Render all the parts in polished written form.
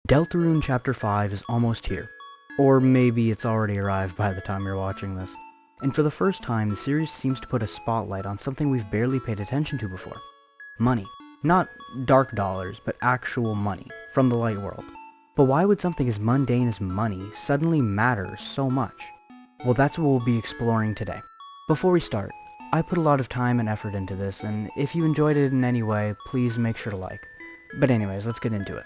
Deltarune Chapter 5 is almost here. Or maybe it's already arrived by the time you're watching this. And for the first time, the series seems to put a spotlight on something we've barely paid attention to before. Money. Not dark dollars, but actual money, from the light world. But why would something as mundane as money suddenly matter so much? Well, that's what we'll be exploring today. Before we start, I put a lot of time and effort into this, and if you enjoyed it in any way, please make sure to like. But anyways, let's get into it.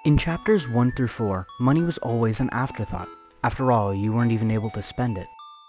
In chapters 1 through 4, money was always an afterthought. After all, you weren't even able to spend it.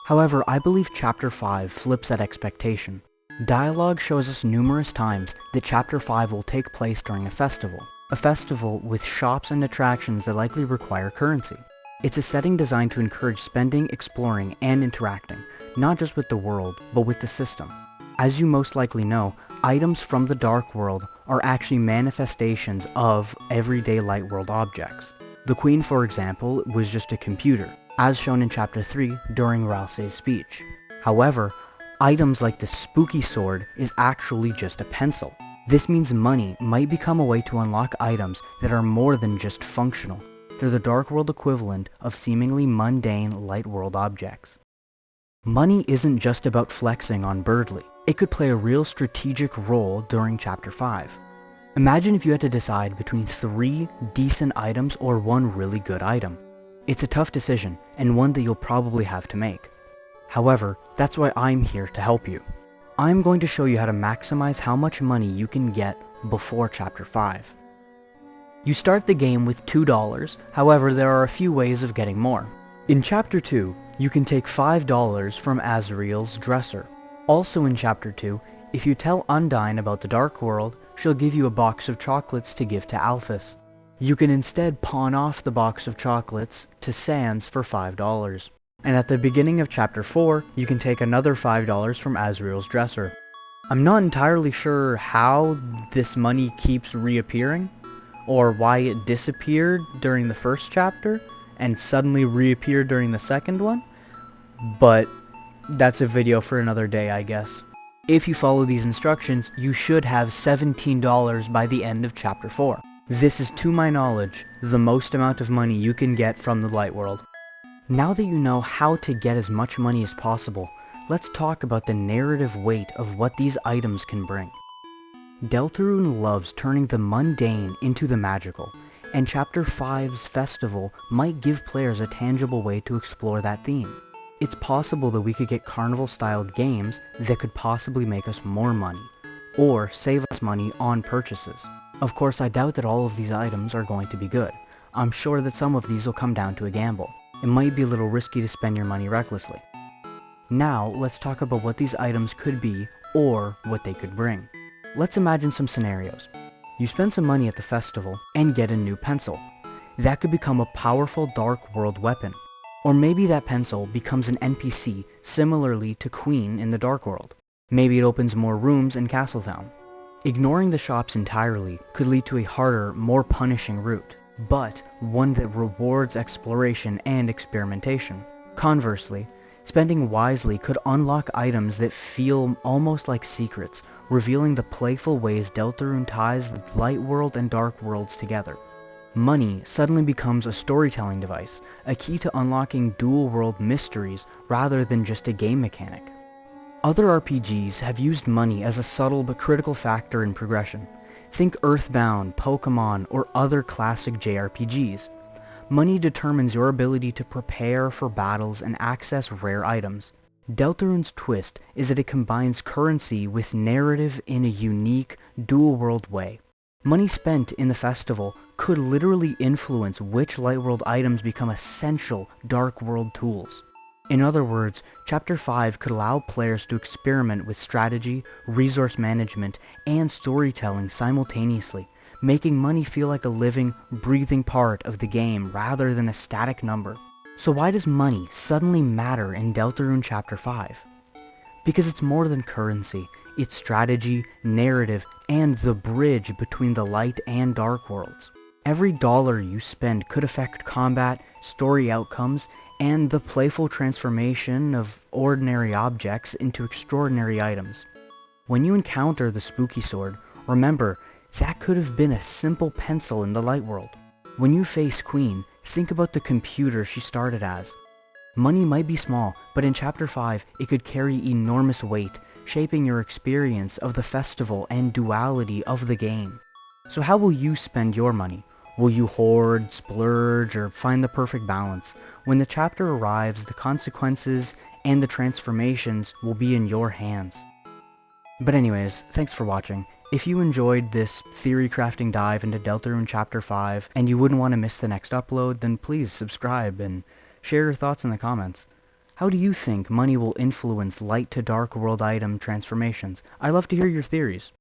However, I believe chapter 5 flips that expectation. Dialogue shows us numerous times that chapter 5 will take place during a festival. A festival with shops and attractions that likely require currency. It's a setting designed to encourage spending, exploring, and interacting, not just with the world, but with the system. As you most likely know, items from the dark world are actually manifestations of everyday light world objects. The Queen, for example, was just a computer, as shown in chapter 3 during Ralsei's speech. However, items like the spooky sword is actually just a pencil. This means money might become a way to unlock items that are more than just functional. They're the dark world equivalent of seemingly mundane light world objects. Money isn't just about flexing on Birdly. It could play a real strategic role during chapter 5. Imagine if you had to decide between 3 decent items or 1 really good item. It's a tough decision, and one that you'll probably have to make. However, that's why I'm here to help you. I'm going to show you how to maximize how much money you can get before chapter 5. You start the game with $2, however there are a few ways of getting more. In chapter 2, you can take $5 from Azriel's dresser. Also in chapter 2, if you tell Undine about the dark world, she'll give you a box of chocolates to give to 5’s. You can instead pawn off the box of chocolates to Sans for $5. And at the beginning of chapter 4, you can take another $5 from Azriel's dresser. I'm not entirely sure how this money keeps reappearing, or why it disappeared during the first chapter, and suddenly reappeared during the second one, but that's a video for another day, I guess. If you follow these instructions, you should have $17 by the end of chapter 4. This is, to my knowledge, the most amount of money you can get from the light world. Now that you know how to get as much money as possible, let's talk about the narrative weight of what these items can bring. Deltarune loves turning the mundane into the magical, and chapter 5's festival might give players a tangible way to explore that theme. It's possible that we could get carnival-styled games that could possibly make us more money, or save us money on purchases. Of course, I doubt that all of these items are going to be good. I'm sure that some of these will come down to a gamble. It might be a little risky to spend your money recklessly. Now, let's talk about what these items could be, or what they could bring. Let's imagine some scenarios. You spend some money at the festival, and get a new pencil. That could become a powerful dark world weapon. Or maybe that pencil becomes an NPC similarly to Queen in the dark world. Maybe it opens more rooms in Castletown. Ignoring the shops entirely could lead to a harder, more punishing route, but one that rewards exploration and experimentation. Conversely, spending wisely could unlock items that feel almost like secrets, revealing the playful ways Deltarune ties the light world and dark worlds together. Money suddenly becomes a storytelling device, a key to unlocking dual-world mysteries rather than just a game mechanic. Other RPGs have used money as a subtle but critical factor in progression. Think Earthbound, Pokemon, or other classic JRPGs. Money determines your ability to prepare for battles and access rare items. Deltarune's twist is that it combines currency with narrative in a unique, dual-world way. Money spent in the festival could literally influence which light world items become essential dark world tools. In other words, chapter 5 could allow players to experiment with strategy, resource management, and storytelling simultaneously, making money feel like a living, breathing part of the game rather than a static number. So why does money suddenly matter in Deltarune chapter 5? Because it's more than currency. It's strategy, narrative, and the bridge between the light and dark worlds. Every dollar you spend could affect combat, story outcomes, and the playful transformation of ordinary objects into extraordinary items. When you encounter the spooky sword, remember that could have been a simple pencil in the light world. When you face Queen, think about the computer she started as. Money might be small, but in Chapter 5, it could carry enormous weight, shaping your experience of the festival and duality of the game. So how will you spend your money? Will you hoard, splurge, or find the perfect balance? When the chapter arrives, the consequences and the transformations will be in your hands. But anyways, thanks for watching. If you enjoyed this theory crafting dive into Deltarune Chapter 5 and you wouldn't want to miss the next upload, then please subscribe and share your thoughts in the comments. How do you think money will influence light to dark world item transformations? I'd love to hear your theories.